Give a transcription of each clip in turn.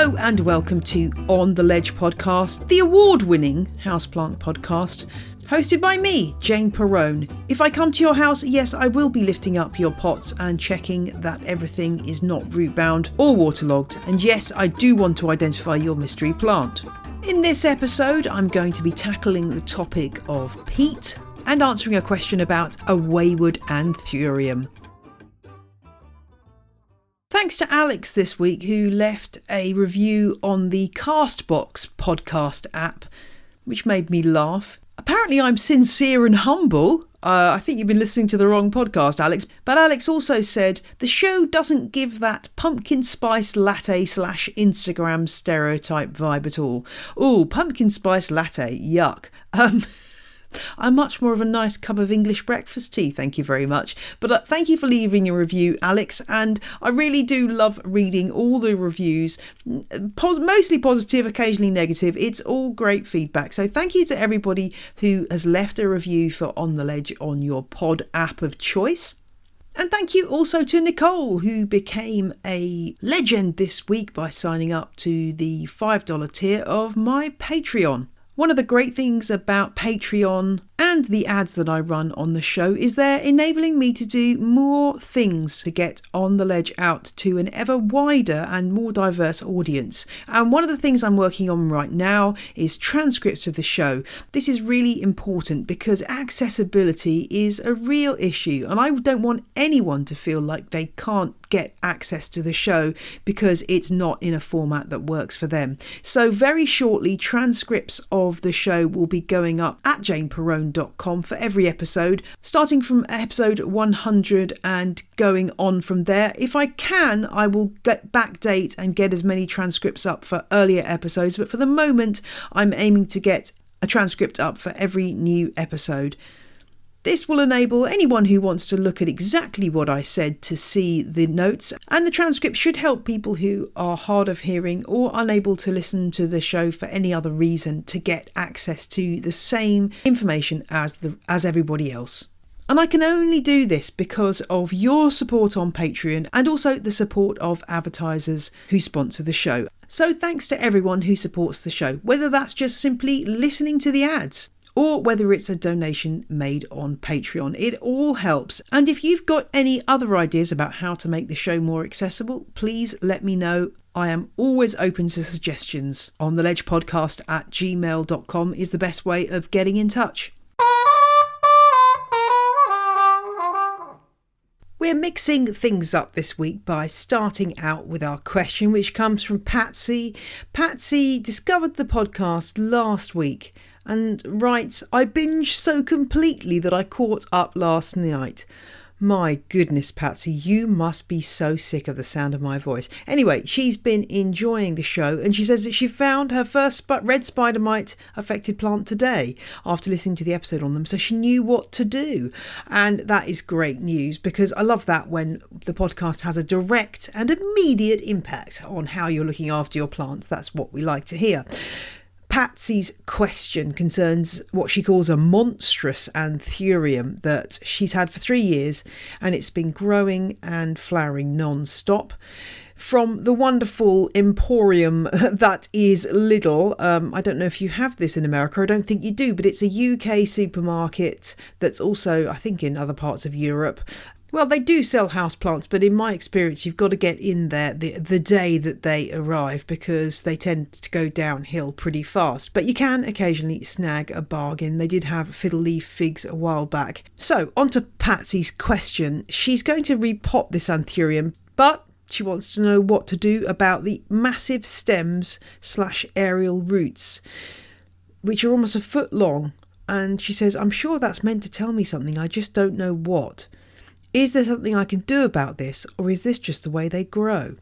Hello and welcome to On the Ledge podcast, the award-winning houseplant podcast, hosted by me, Jane Perrone. If I come to your house, yes, I will be lifting up your pots and checking that everything is not root-bound or waterlogged. And yes, I do want to identify your mystery plant. In this episode, I'm going to be tackling the topic of peat and answering a question about a wayward Anthurium. Thanks to Alex this week, who left a review on the Castbox podcast app, which made me laugh. Apparently I'm sincere and humble. I think you've been listening to the wrong podcast, Alex. But Alex also said the show doesn't give that pumpkin spice latte / Instagram stereotype vibe at all. Ooh, pumpkin spice latte, yuck. I'm much more of a nice cup of English breakfast tea, thank you very much. But thank you for leaving a review, Alex, and I really do love reading all the reviews, mostly positive, occasionally negative. It's all great feedback. So thank you to everybody who has left a review for On the Ledge on your pod app of choice. And thank you also to Nicole, who became a legend this week by signing up to the $5 tier of my Patreon. One of the great things about Patreon and the ads that I run on the show is they're enabling me to do more things to get On the Ledge out to an ever wider and more diverse audience. And one of the things I'm working on right now is transcripts of the show. This is really important because accessibility is a real issue, and I don't want anyone to feel like they can't get access to the show because it's not in a format that works for them. So very shortly, transcripts of the show will be going up at janeperrone.com for every episode, starting from episode 100 and going on from there. If I can, I will backdate and get as many transcripts up for earlier episodes, but for the moment, I'm aiming to get a transcript up for every new episode. This will enable anyone who wants to look at exactly what I said to see the notes, and the transcript should help people who are hard of hearing or unable to listen to the show for any other reason to get access to the same information as everybody else. And I can only do this because of your support on Patreon and also the support of advertisers who sponsor the show. So thanks to everyone who supports the show, whether that's just simply listening to the ads or whether it's a donation made on Patreon. It all helps. And if you've got any other ideas about how to make the show more accessible, please let me know. I am always open to suggestions. ontheledgepodcast@gmail.com is the best way of getting in touch. We're mixing things up this week by starting out with our question, which comes from Patsy. Patsy discovered the podcast last week and writes, I binged so completely that I caught up last night. My goodness, Patsy, you must be so sick of the sound of my voice. Anyway, she's been enjoying the show and she says that she found her first red spider mite affected plant today after listening to the episode on them, so she knew what to do. And that is great news because I love that when the podcast has a direct and immediate impact on how you're looking after your plants. That's what we like to hear. Patsy's question concerns what she calls a monstrous Anthurium that she's had for 3 years, and it's been growing and flowering non-stop. From the wonderful emporium that is Lidl. I don't know if you have this in America. I don't think you do, but it's a UK supermarket that's also, I think, in other parts of Europe. Well, they do sell houseplants, but in my experience, you've got to get in there the day that they arrive because they tend to go downhill pretty fast. But you can occasionally snag a bargain. They did have fiddle leaf figs a while back. So, on to Patsy's question. She's going to repot this Anthurium, but she wants to know what to do about the massive stems / aerial roots, which are almost a foot long. And she says, I'm sure that's meant to tell me something. I just don't know what. Is there something I can do about this, or is this just the way they grow?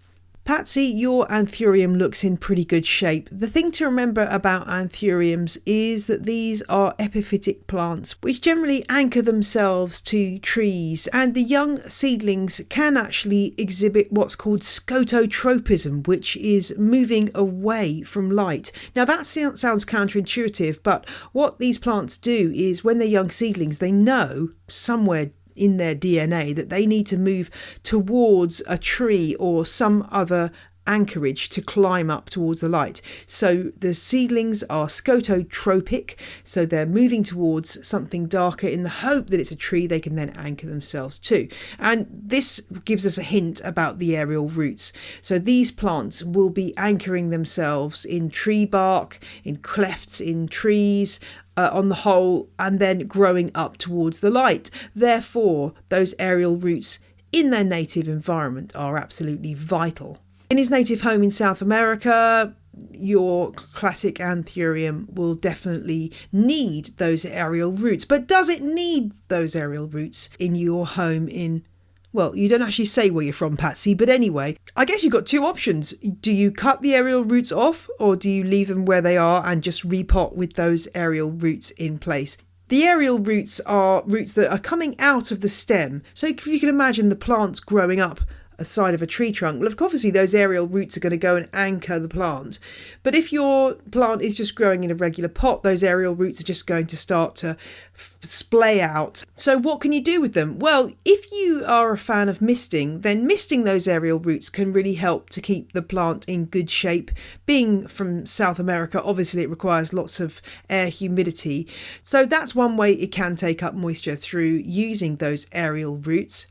Patsy, your Anthurium looks in pretty good shape. The thing to remember about Anthuriums is that these are epiphytic plants which generally anchor themselves to trees, and the young seedlings can actually exhibit what's called scototropism, which is moving away from light. Now that sounds counterintuitive, but what these plants do is when they're young seedlings, they know somewhere in their DNA that they need to move towards a tree or some other anchorage to climb up towards the light. So the seedlings are scototropic, so they're moving towards something darker in the hope that it's a tree they can then anchor themselves to. And this gives us a hint about the aerial roots. So these plants will be anchoring themselves in tree bark, in clefts in trees, on the whole, and then growing up towards the light. Therefore, those aerial roots in their native environment are absolutely vital. In his native home in South America, your classic Anthurium will definitely need those aerial roots. But does it need those aerial roots in your home in... Well, you don't actually say where you're from, Patsy, but anyway, I guess you've got two options. Do you cut the aerial roots off, or do you leave them where they are and just repot with those aerial roots in place? The aerial roots are roots that are coming out of the stem. So if you can imagine the plants growing up a side of a tree trunk, well, obviously those aerial roots are going to go and anchor the plant. But if your plant is just growing in a regular pot, those aerial roots are just going to start to splay out. So what can you do with them? Well, if you are a fan of misting, then misting those aerial roots can really help to keep the plant in good shape. Being from South America, obviously it requires lots of air humidity. So that's one way it can take up moisture, through using those aerial roots.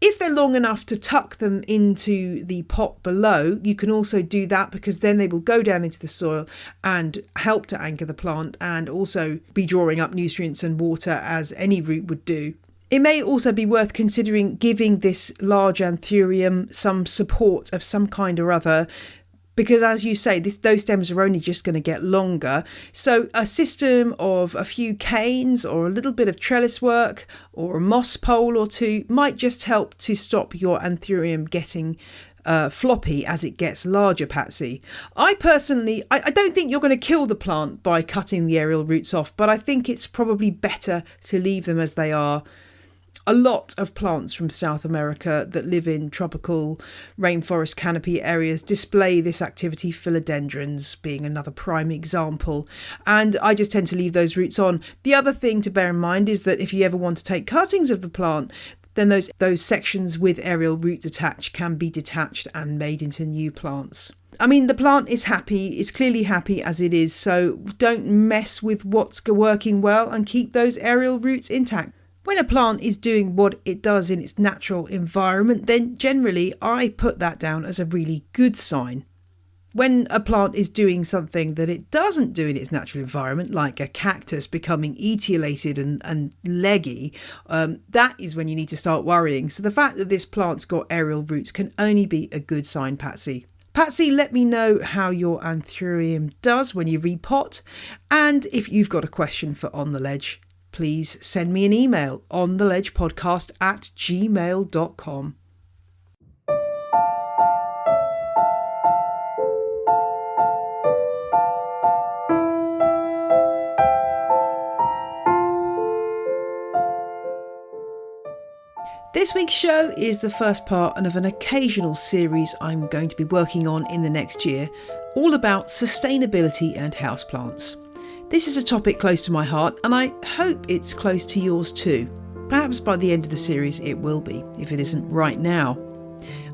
If they're long enough to tuck them into the pot below, you can also do that, because then they will go down into the soil and help to anchor the plant and also be drawing up nutrients and water as any root would do. It may also be worth considering giving this large Anthurium some support of some kind or other, because as you say, those stems are only just going to get longer. So a system of a few canes or a little bit of trellis work or a moss pole or two might just help to stop your Anthurium getting floppy as it gets larger, Patsy. I personally, I don't think you're going to kill the plant by cutting the aerial roots off, but I think it's probably better to leave them as they are. A lot of plants from South America that live in tropical rainforest canopy areas display this activity, philodendrons being another prime example. And I just tend to leave those roots on. The other thing to bear in mind is that if you ever want to take cuttings of the plant, then those sections with aerial roots attached can be detached and made into new plants. I mean, the plant is happy, it's clearly happy as it is, so don't mess with what's working well and keep those aerial roots intact. When a plant is doing what it does in its natural environment, then generally I put that down as a really good sign. When a plant is doing something that it doesn't do in its natural environment, like a cactus becoming etiolated and leggy, that is when you need to start worrying. So the fact that this plant's got aerial roots can only be a good sign, Patsy. Patsy, let me know how your Anthurium does when you repot. And if you've got a question for On The Ledge, please send me an email, ontheledgepodcast@gmail.com. This week's show is the first part of an occasional series I'm going to be working on in the next year, all about sustainability and houseplants. This is a topic close to my heart, and I hope it's close to yours too. Perhaps by the end of the series it will be, if it isn't right now.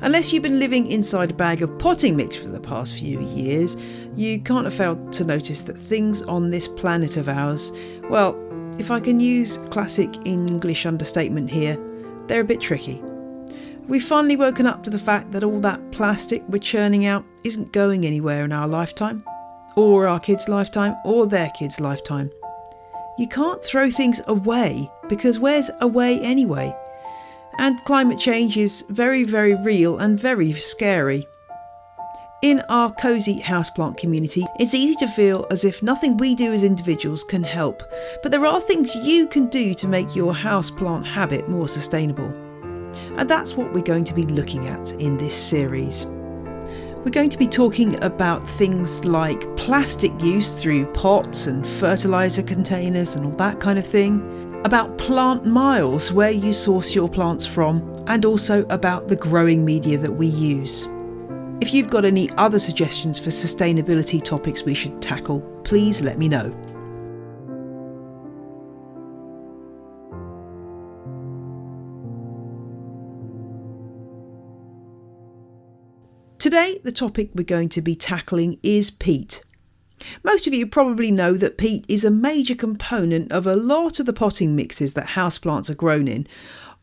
Unless you've been living inside a bag of potting mix for the past few years, you can't have failed to notice that things on this planet of ours, well, if I can use classic English understatement here, they're a bit tricky. We've finally woken up to the fact that all that plastic we're churning out isn't going anywhere in our lifetime, or our kids' lifetime, or their kids' lifetime. You can't throw things away, because where's away anyway? And climate change is very, very real and very scary. In our cosy houseplant community, it's easy to feel as if nothing we do as individuals can help, but there are things you can do to make your houseplant habit more sustainable. And that's what we're going to be looking at in this series. We're going to be talking about things like plastic use through pots and fertiliser containers and all that kind of thing, about plant miles, where you source your plants from, and also about the growing media that we use. If you've got any other suggestions for sustainability topics we should tackle, please let me know. Today, the topic we're going to be tackling is peat. Most of you probably know that peat is a major component of a lot of the potting mixes that houseplants are grown in,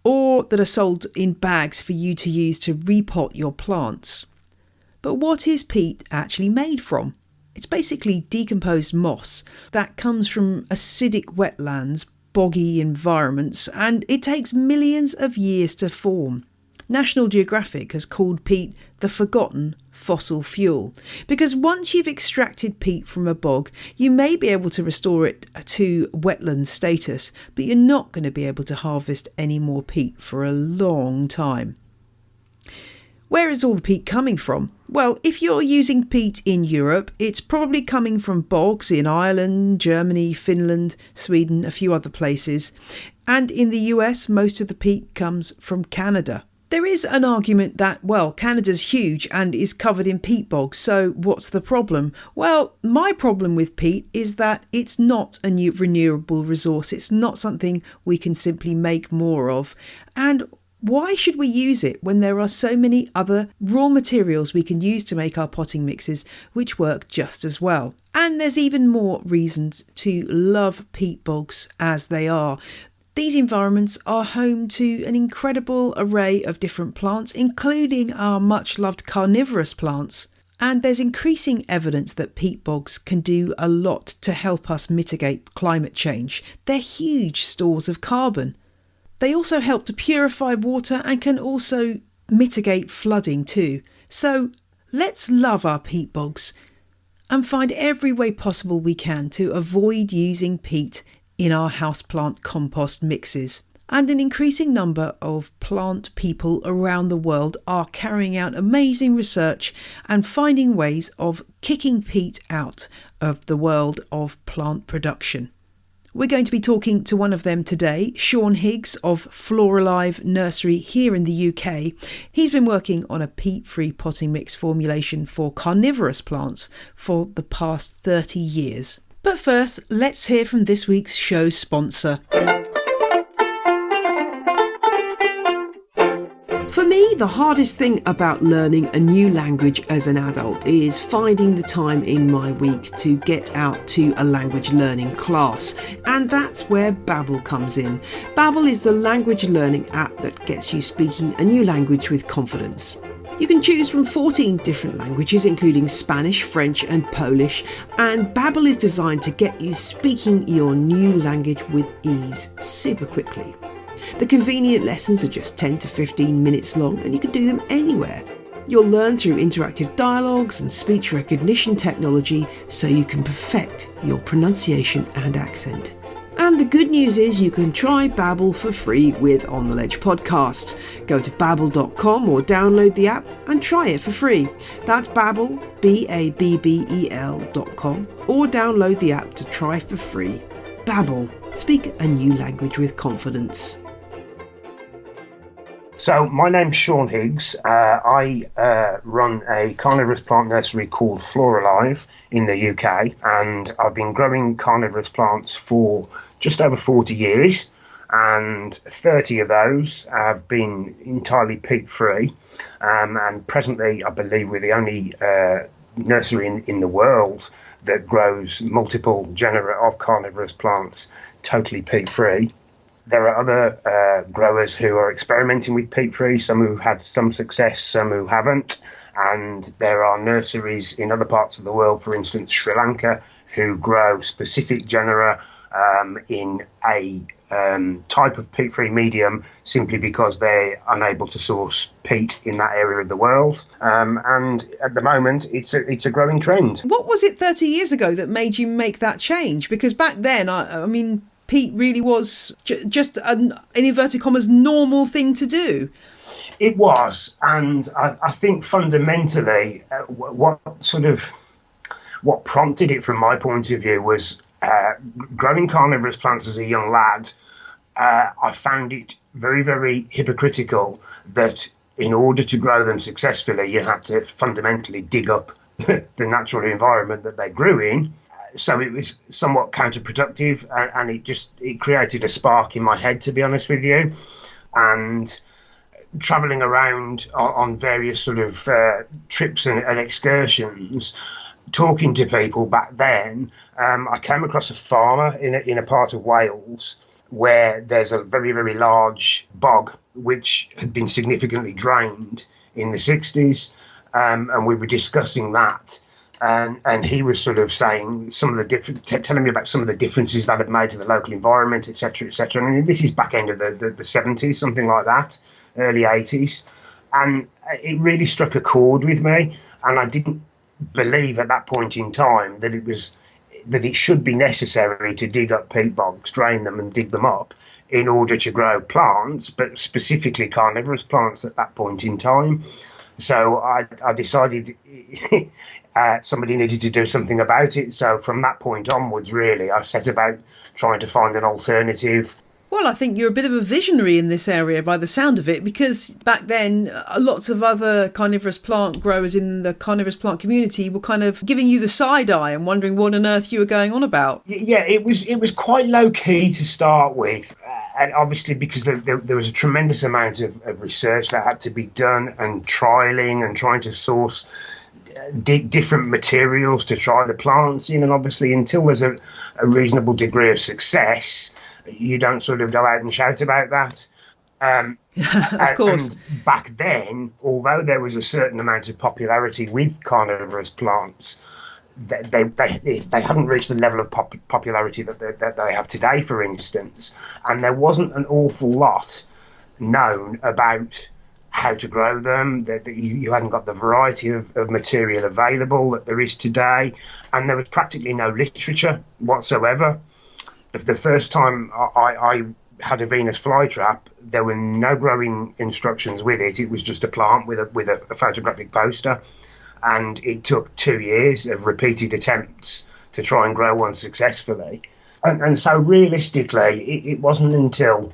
or that are sold in bags for you to use to repot your plants. But what is peat actually made from? It's basically decomposed moss that comes from acidic wetlands, boggy environments, and it takes millions of years to form. National Geographic has called peat the forgotten fossil fuel, because once you've extracted peat from a bog, you may be able to restore it to wetland status, but you're not going to be able to harvest any more peat for a long time. Where is all the peat coming from? Well, if you're using peat in Europe, it's probably coming from bogs in Ireland, Germany, Finland, Sweden, a few other places. And in the US, most of the peat comes from Canada. There is an argument that, well, Canada's huge and is covered in peat bogs, so what's the problem? Well, my problem with peat is that it's not a new renewable resource. It's not something we can simply make more of. And why should we use it when there are so many other raw materials we can use to make our potting mixes which work just as well? And there's even more reasons to love peat bogs as they are. These environments are home to an incredible array of different plants, including our much-loved carnivorous plants. And there's increasing evidence that peat bogs can do a lot to help us mitigate climate change. They're huge stores of carbon. They also help to purify water and can also mitigate flooding too. So let's love our peat bogs and find every way possible we can to avoid using peat in our houseplant compost mixes. And an increasing number of plant people around the world are carrying out amazing research and finding ways of kicking peat out of the world of plant production. We're going to be talking to one of them today, Sean Higgs of Floralive Nursery here in the UK. He's been working on a peat-free potting mix formulation for carnivorous plants for the past 30 years. But first, let's hear from this week's show sponsor. For me, the hardest thing about learning a new language as an adult is finding the time in my week to get out to a language learning class. And that's where Babbel comes in. Babbel is the language learning app that gets you speaking a new language with confidence. You can choose from 14 different languages, including Spanish, French and Polish, and Babbel is designed to get you speaking your new language with ease, super quickly. The convenient lessons are just 10 to 15 minutes long and you can do them anywhere. You'll learn through interactive dialogues and speech recognition technology so you can perfect your pronunciation and accent. And the good news is you can try Babbel for free with On The Ledge podcast. Go to babbel.com or download the app and try it for free. That's Babbel, Babbel.com, or download the app to try for free. Babbel, speak a new language with confidence. So my name's Sean Higgs. I run a carnivorous plant nursery called Floralive in the UK, and I've been growing carnivorous plants for just over 40 years, and 30 of those have been entirely peat-free, and presently I believe we're the only nursery in the world that grows multiple genera of carnivorous plants totally peat-free. There are other growers who are experimenting with peat-free, some who've had some success, some who haven't. And there are nurseries in other parts of the world, for instance, Sri Lanka, who grow specific genera in a type of peat-free medium simply because they're unable to source peat in that area of the world. And at the moment, it's a growing trend. What was it 30 years ago that made you make that change? Because back then, I mean, peat really was just an inverted commas normal thing to do. It was, and I think fundamentally what prompted it from my point of view was growing carnivorous plants as a young lad. I found it very, very hypocritical that in order to grow them successfully, you had to fundamentally dig up the natural environment that they grew in. So it was somewhat counterproductive, and it created a spark in my head, to be honest with you. And travelling around on various sort of trips and excursions, talking to people back then, I came across a farmer in a part of Wales where there's a very, very large bog which had been significantly drained in the 60s, and we were discussing that. And he was sort of saying some of the telling me about some of the differences that had made to the local environment, etc., etc. I mean, this is back end of the 70s, something like that, early 80s, and it really struck a chord with me. And I didn't believe at that point in time that it should be necessary to dig up peat bogs, drain them, and dig them up in order to grow plants, but specifically carnivorous plants at that point in time. So I decided somebody needed to do something about it. So from that point onwards, really, I set about trying to find an alternative. Well, I think you're a bit of a visionary in this area by the sound of it, because back then lots of other carnivorous plant growers in the carnivorous plant community were kind of giving you the side eye and wondering what on earth you were going on about. Yeah, it was quite low key to start with. And obviously, because there was a tremendous amount of research that had to be done, and trialing and trying to source different materials to try the plants in. And obviously, until there's a reasonable degree of success, you don't sort of go out and shout about that. Of course. And back then, although there was a certain amount of popularity with carnivorous plants, they hadn't reached the level of popularity that they have today, for instance. And there wasn't an awful lot known about how to grow them, that you hadn't got the variety of material available that there is today, and there was practically no literature whatsoever. The first time I had a Venus flytrap, there were no growing instructions with it. It was just a plant with a photographic poster, and it took 2 years of repeated attempts to try and grow one successfully. And so realistically, it wasn't until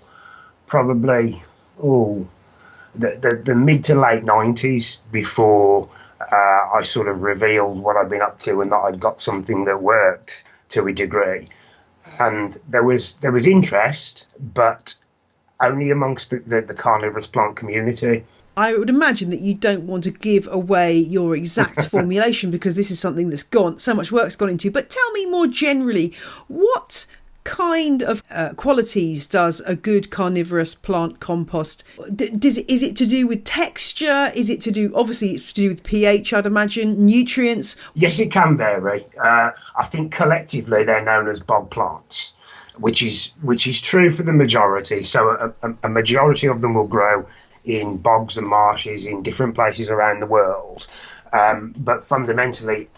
probably the mid to late 90s before I sort of revealed what I'd been up to and that I'd got something that worked to a degree. And there was interest, but only amongst the carnivorous plant community. I would imagine that you don't want to give away your exact formulation, because this is something that's so much work's gone into. But tell me more generally, what kind of qualities does a good carnivorous plant compost? Is it to do with texture? Is it to do, obviously it's to do with pH, I'd imagine, nutrients? Yes, it can vary. I think collectively they're known as bog plants, which is true for the majority. So a majority of them will grow in bogs and marshes in different places around the world. But fundamentally,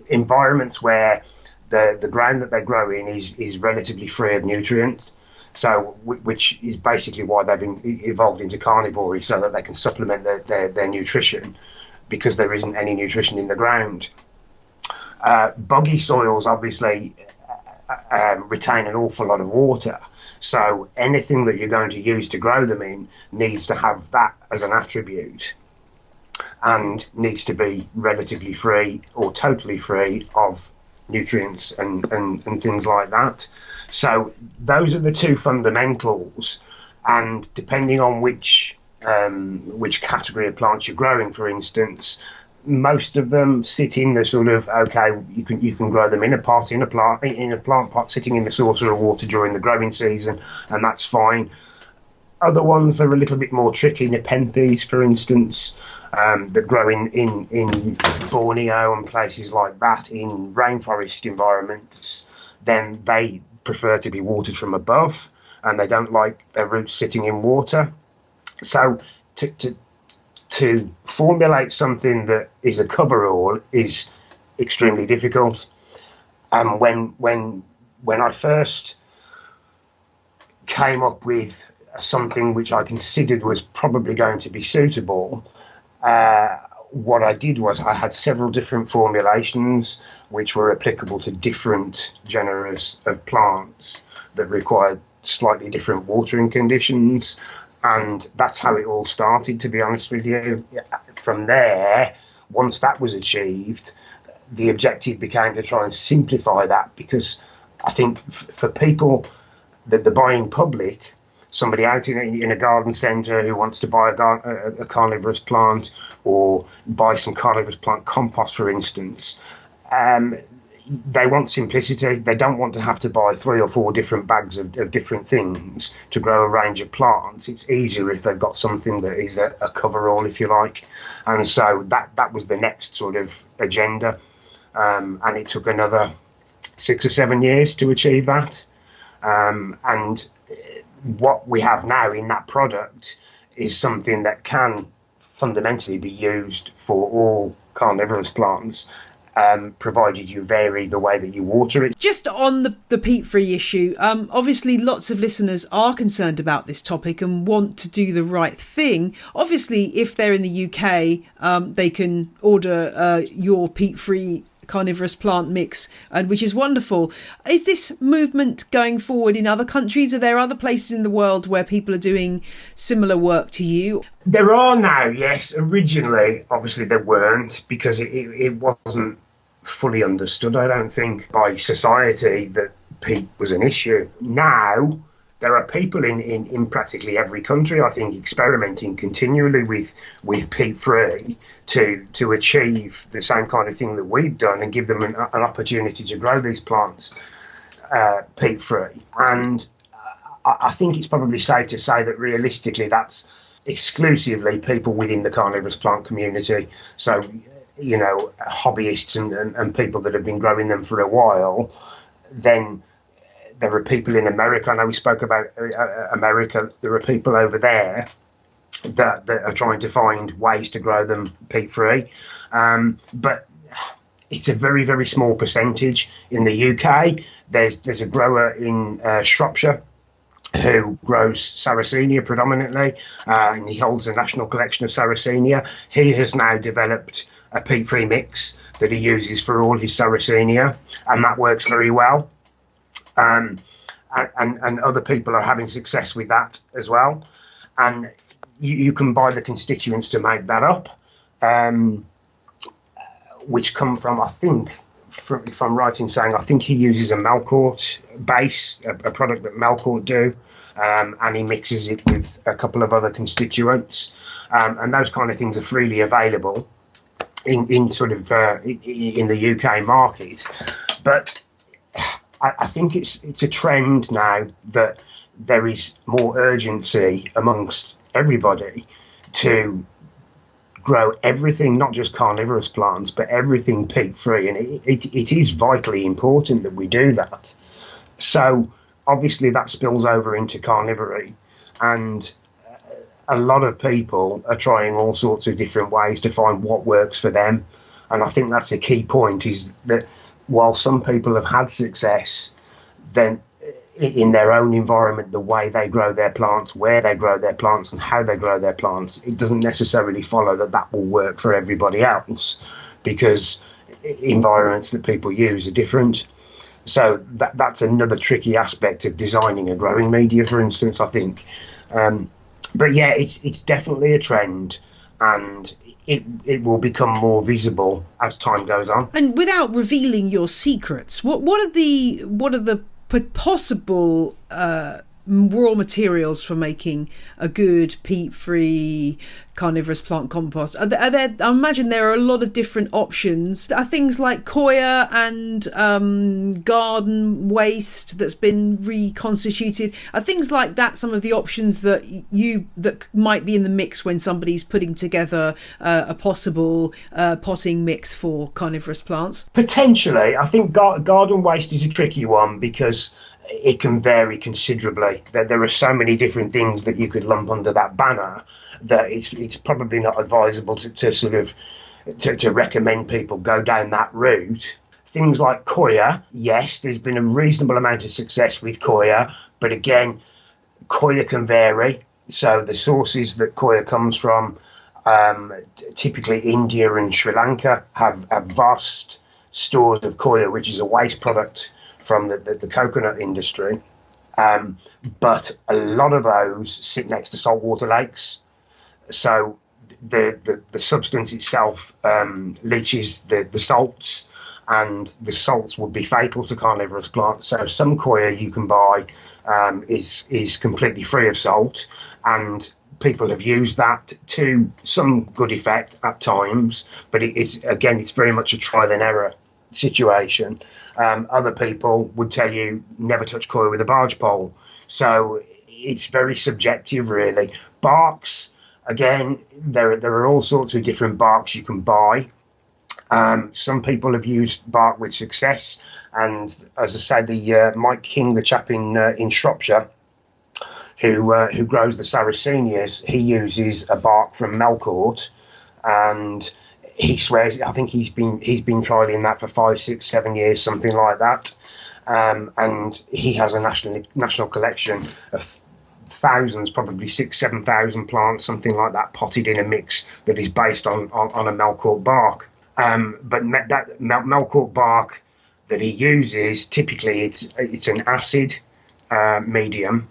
environments where the ground that they grow in is relatively free of nutrients, so which is basically why they've been evolved into carnivory, so that they can supplement their nutrition, because there isn't any nutrition in the ground. Boggy soils obviously retain an awful lot of water, so anything that you're going to use to grow them in needs to have that as an attribute, and needs to be relatively free or totally free of nutrients and things like that. So those are the two fundamentals, and depending on which category of plants you're growing, for instance, most of them sit in the sort of, okay, you can grow them in a plant pot sitting in the saucer of water during the growing season, and that's fine. Other ones are a little bit more tricky. Nepenthes, for instance, that grow in Borneo and places like that, in rainforest environments, then they prefer to be watered from above, and they don't like their roots sitting in water. So to formulate something that is a cover-all is extremely difficult. And when I first came up with something which I considered was probably going to be suitable, what I did was I had several different formulations which were applicable to different genera of plants that required slightly different watering conditions, and that's how it all started, to be honest with you. From there, once that was achieved, the objective became to try and simplify that, because I think for people, the buying public, somebody out in a garden centre who wants to buy a carnivorous plant, or buy some carnivorous plant compost, for instance, they want simplicity. They don't want to have to buy 3 or 4 different bags of different things to grow a range of plants. It's easier if they've got something that is a cover-all, if you like. And so that was the next sort of agenda. And it took another 6 or 7 years to achieve that. And what we have now in that product is something that can fundamentally be used for all carnivorous plants, provided you vary the way that you water it. Just on the peat-free issue, obviously lots of listeners are concerned about this topic and want to do the right thing. Obviously, if they're in the UK, they can order your peat-free carnivorous plant mix, and which is wonderful. Is this movement going forward in other countries? Are there other places in the world where people are doing similar work to you? There are now, yes. Originally, obviously, there weren't, because it wasn't fully understood, I don't think, by society that peat was an issue. Now, there are people in practically every country, I think, experimenting continually with peat-free to achieve the same kind of thing that we've done and give them an opportunity to grow these plants peat-free. And I think it's probably safe to say that realistically that's exclusively people within the carnivorous plant community. So, you know, hobbyists and people that have been growing them for a while. Then there are people in America. I know we spoke about America. There are people over there that are trying to find ways to grow them peat-free. But it's a very, very small percentage. In the UK, there's a grower in Shropshire who grows Sarracenia predominantly, and he holds a national collection of Sarracenia. He has now developed a peat-free mix that he uses for all his Sarracenia, and that works very well. And other people are having success with that as well. And you can buy the constituents to make that up, which come from, I think, if I'm right in saying, I think he uses a Melcourt base, a product that Melcourt do, and he mixes it with a couple of other constituents. And those kind of things are freely available in sort of in the UK market. But I think it's a trend now that there is more urgency amongst everybody to grow everything, not just carnivorous plants, but everything peat-free. And it is vitally important that we do that. So obviously that spills over into carnivory, and a lot of people are trying all sorts of different ways to find what works for them. And I think that's a key point, is that while some people have had success, then in their own environment, the way they grow their plants, where they grow their plants and how they grow their plants, it doesn't necessarily follow that will work for everybody else, because environments that people use are different. So that's another tricky aspect of designing a growing media, for instance, I think. But yeah, it's definitely a trend, and it will become more visible as time goes on. And without revealing your secrets, what are the possible raw materials for making a good peat-free carnivorous plant compost? Are there, I imagine there are a lot of different options. Are things like coir and garden waste that's been reconstituted, are things like that some of the options that might be in the mix when somebody's putting together a possible potting mix for carnivorous plants? Potentially. I think garden waste is a tricky one, because it can vary considerably. There are so many different things that you could lump under that banner that it's probably not advisable to sort of to recommend people go down that route. Things like coir, yes, there's been a reasonable amount of success with coir, but again, coir can vary. So the sources that coir comes from, typically India and Sri Lanka, have vast stores of coir, which is a waste product from the coconut industry. But a lot of those sit next to saltwater lakes. So the substance itself leaches the salts, and the salts would be fatal to carnivorous plants. So some coir you can buy is completely free of salt, and people have used that to some good effect at times, but it's very much a trial and error situation. Other people would tell you never touch coir with a barge pole. So it's very subjective, really. Barks, again, there are all sorts of different barks you can buy. Some people have used bark with success, and as I say, the Mike King, the chap in Shropshire, who grows the Sarracenias, he uses a bark from Melcourt, and he swears, I think he's been trialing that for 5, 6, 7 years, something like that. And he has a national collection of thousands, probably 6,000-7,000 plants, something like that, potted in a mix that is based on a Melcourt bark. But that Melcourt bark that he uses, typically it's an acid medium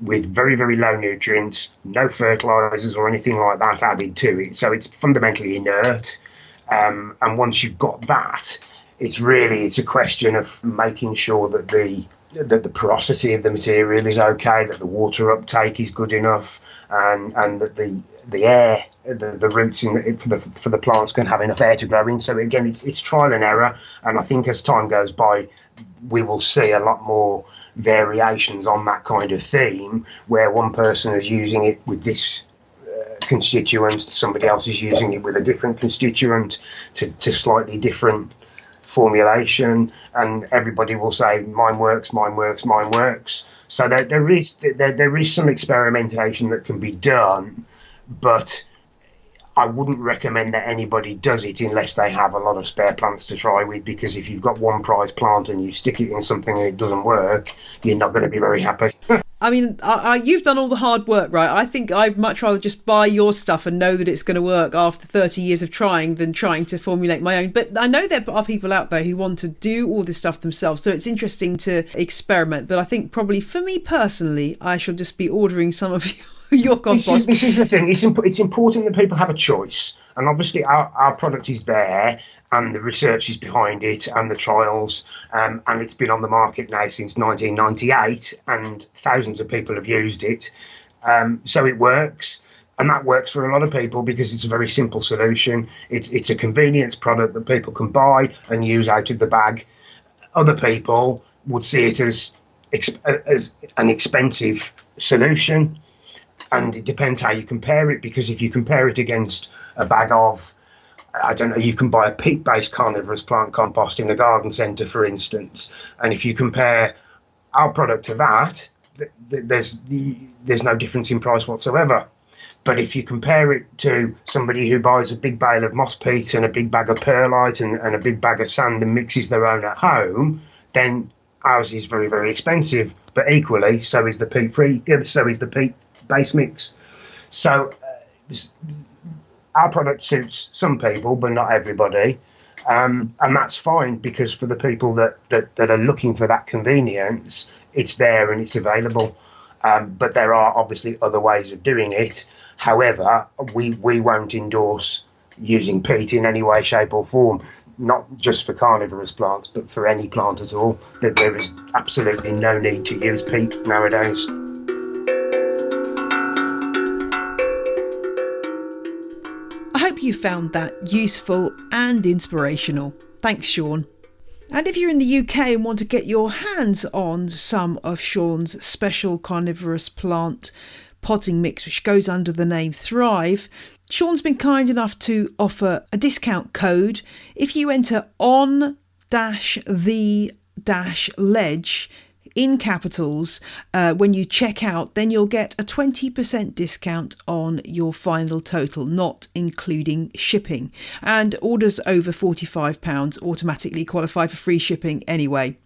with very, very low nutrients, no fertilizers or anything like that added to it. So it's fundamentally inert. And once you've got that, it's a question of making sure that the porosity of the material is okay, that the water uptake is good enough, and that the air, the roots for the plants can have enough air to grow in. So again, it's trial and error, and I think as time goes by, we will see a lot more variations on that kind of theme, where one person is using it with this constituent, somebody else is using it with a different constituent to slightly different formulation, and everybody will say mine works. So there is some experimentation that can be done, but I wouldn't recommend that anybody does it unless they have a lot of spare plants to try with, because if you've got one prize plant and you stick it in something and it doesn't work, you're not going to be very happy. I mean, you've done all the hard work, right? I think I'd much rather just buy your stuff and know that it's going to work after 30 years of trying than trying to formulate my own. But I know there are people out there who want to do all this stuff themselves, so it's interesting to experiment. But I think probably for me personally, I shall just be ordering some of your compost. This is the thing. It's important that people have a choice. And obviously our product is there, and the research is behind it, and the trials, and it's been on the market now since 1998, and thousands of people have used it. So it works, and that works for a lot of people because it's a very simple solution. It's a convenience product that people can buy and use out of the bag. Other people would see it as an expensive solution. And it depends how you compare it, because if you compare it against a bag of, I don't know, you can buy a peat-based carnivorous plant compost in a garden centre, for instance. And if you compare our product to that, there's no difference in price whatsoever. But if you compare it to somebody who buys a big bale of moss peat and a big bag of perlite and a big bag of sand and mixes their own at home, then ours is very, very expensive. But equally, so is the peat-free, so is the peat base mix. So our product suits some people, but not everybody, and that's fine, because for the people that are looking for that convenience, it's there and it's available. But there are obviously other ways of doing it. However, we won't endorse using peat in any way, shape or form, not just for carnivorous plants, but for any plant at all. That there is absolutely no need to use peat nowadays. I hope you found that useful and inspirational. Thanks, Sean. And if you're in the UK and want to get your hands on some of Sean's special carnivorous plant potting mix, which goes under the name Thrive, Sean's been kind enough to offer a discount code. If you enter on-the-ledge in capitals when you check out, then you'll get a 20% discount on your final total, not including shipping. And orders over £45 automatically qualify for free shipping anyway.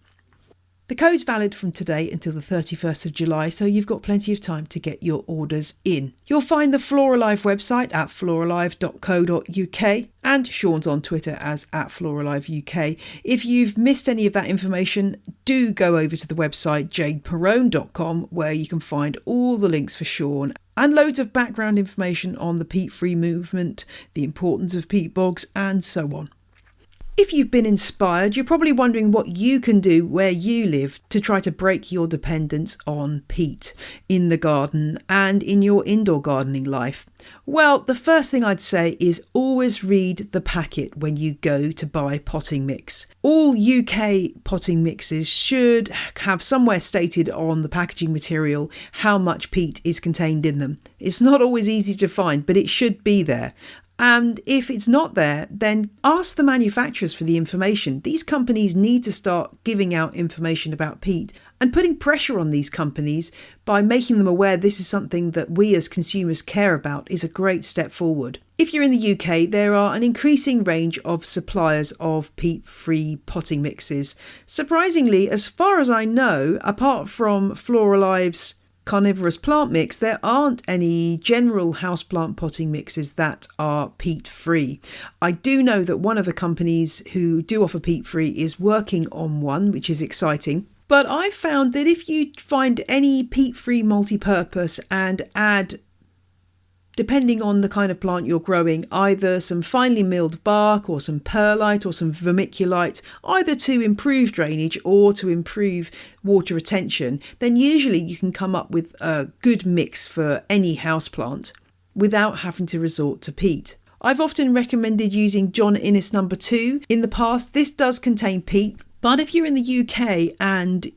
The code's valid from today until the 31st of July, so you've got plenty of time to get your orders in. You'll find the Floralive website at floralive.co.uk, and Sean's on Twitter as @FloraliveUK. If you've missed any of that information, do go over to the website jadeperrone.com, where you can find all the links for Sean and loads of background information on the peat-free movement, the importance of peat bogs, and so on. If you've been inspired, you're probably wondering what you can do where you live to try to break your dependence on peat in the garden and in your indoor gardening life. Well, the first thing I'd say is always read the packet when you go to buy potting mix. All UK potting mixes should have somewhere stated on the packaging material how much peat is contained in them. It's not always easy to find, but it should be there. And if it's not there, then ask the manufacturers for the information. These companies need to start giving out information about peat and putting pressure on these companies by making them aware this is something that we as consumers care about is a great step forward. If you're in the UK, there are an increasing range of suppliers of peat-free potting mixes. Surprisingly, as far as I know, apart from Floralive's carnivorous plant mix, there aren't any general houseplant potting mixes that are peat-free. I do know that one of the companies who do offer peat-free is working on one, which is exciting. But I found that if you find any peat-free multi-purpose and add, depending on the kind of plant you're growing, either some finely milled bark or some perlite or some vermiculite, either to improve drainage or to improve water retention, then usually you can come up with a good mix for any houseplant without having to resort to peat. I've often recommended using John Innes No. 2 in the past. This does contain peat, but if you're in the UK and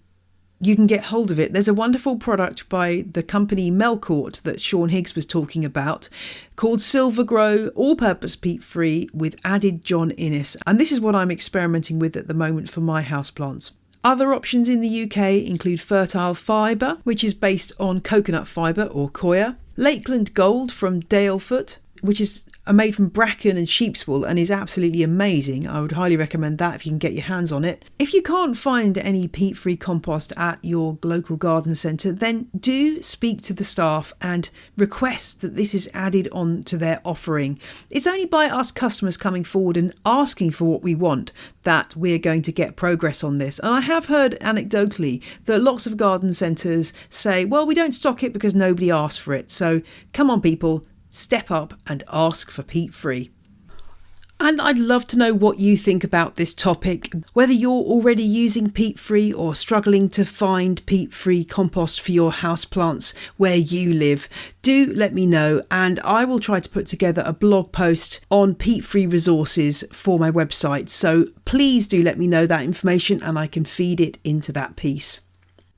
you can get hold of it, there's a wonderful product by the company Melcourt that Sean Higgs was talking about called Silver Grow all-purpose peat-free with added John Innes, and this is what I'm experimenting with at the moment for my houseplants. Other options in the UK include Fertile Fibre, which is based on coconut fibre or coir, Lakeland Gold from Dalefoot, which is made from bracken and sheep's wool and is absolutely amazing. I would highly recommend that if you can get your hands on it. If you can't find any peat-free compost at your local garden centre, then do speak to the staff and request that this is added on to their offering. It's only by us customers coming forward and asking for what we want that we're going to get progress on this. And I have heard anecdotally that lots of garden centres say, well, we don't stock it because nobody asked for it. So come on, people. Step up and ask for peat-free. And I'd love to know what you think about this topic, whether you're already using peat-free or struggling to find peat-free compost for your houseplants where you live. Do let me know, and I will try to put together a blog post on peat-free resources for my website. So please do let me know that information and I can feed it into that piece.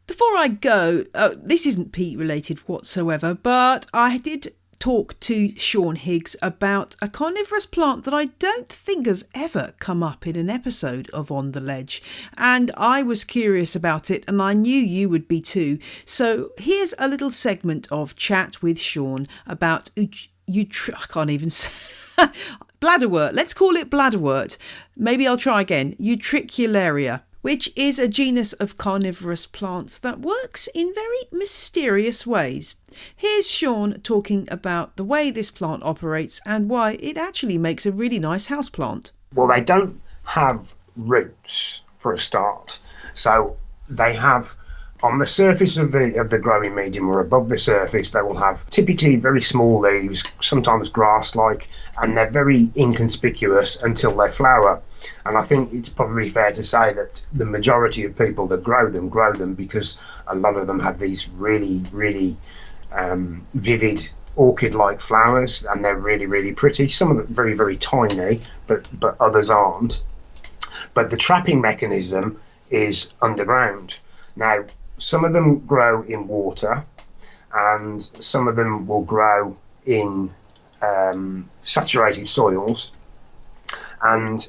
Before I go, this isn't peat related whatsoever, but I did talk to Sean Higgs about a carnivorous plant that I don't think has ever come up in an episode of On the Ledge, and I was curious about it and I knew you would be too. So here's a little segment of chat with Sean about I can't even say bladderwort. Let's call it bladderwort. Maybe I'll try again. Utricularia, which is a genus of carnivorous plants that works in very mysterious ways. Here's Sean talking about the way this plant operates and why it actually makes a really nice houseplant. Well, they don't have roots for a start. So they have, on the surface of the growing medium or above the surface, they will have typically very small leaves, sometimes grass-like, and they're very inconspicuous until they flower. And I think it's probably fair to say that the majority of people that grow them because a lot of them have these really, really vivid orchid-like flowers, and they're really, really pretty. Some of them very, very tiny, but others aren't. But the trapping mechanism is underground. Now, some of them grow in water, and some of them will grow in saturated soils, and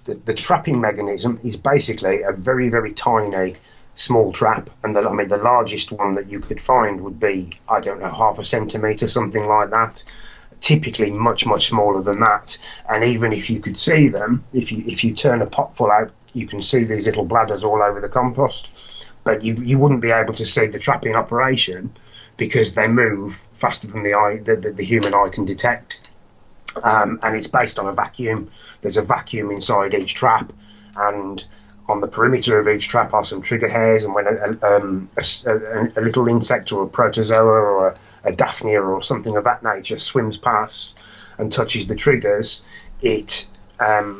the trapping mechanism is basically a very, very tiny small trap, and the largest one that you could find would be, I don't know, half a centimetre, something like that. Typically much, much smaller than that. And even if you could see them, if you turn a pot full out, you can see these little bladders all over the compost, but you wouldn't be able to see the trapping operation because they move faster than the human eye can detect. And it's based on a vacuum. There's a vacuum inside each trap, and on the perimeter of each trap are some trigger hairs, and when a little insect or a protozoa or a daphnia or something of that nature swims past and touches the triggers, it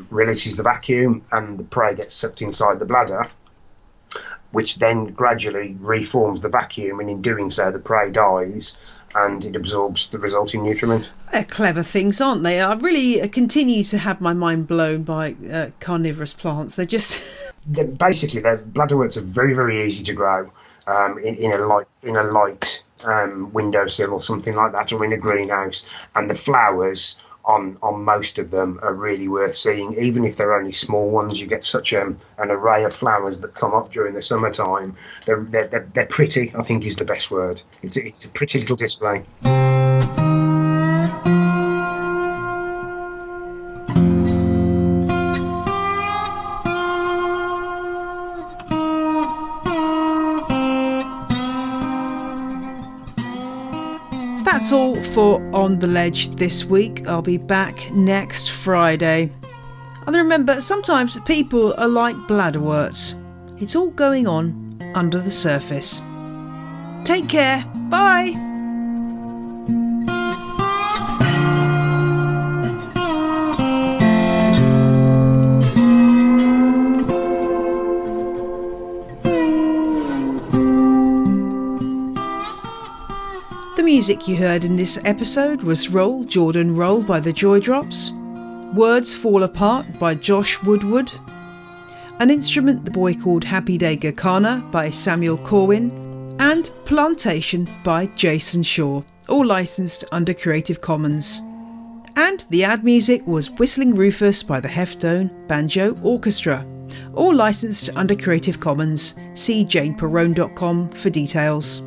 releases the vacuum and the prey gets sucked inside the bladder, which then gradually reforms the vacuum, and in doing so the prey dies and it absorbs the resulting nutriment. They're clever things, aren't they? I really continue to have my mind blown by carnivorous plants. They're just... Basically, the bladderworts are very, very easy to grow in a light windowsill or something like that, or in a greenhouse, and the flowers on most of them are really worth seeing. Even if they're only small ones, you get such an array of flowers that come up during the summertime. They're pretty, I think is the best word. It's a pretty little display. That's all for On the Ledge this week. I'll be back next Friday. And remember, sometimes people are like bladderworts. It's all going on under the surface. Take care. Bye. The music you heard in this episode was Roll, Jordan Roll by the Joy Drops, Words Fall Apart by Josh Woodward, An Instrument the Boy Called Happy Day Gakana by Samuel Corwin, and Plantation by Jason Shaw, all licensed under Creative Commons. And the ad music was Whistling Rufus by the Heftone Banjo Orchestra, all licensed under Creative Commons. See janeperrone.com for details.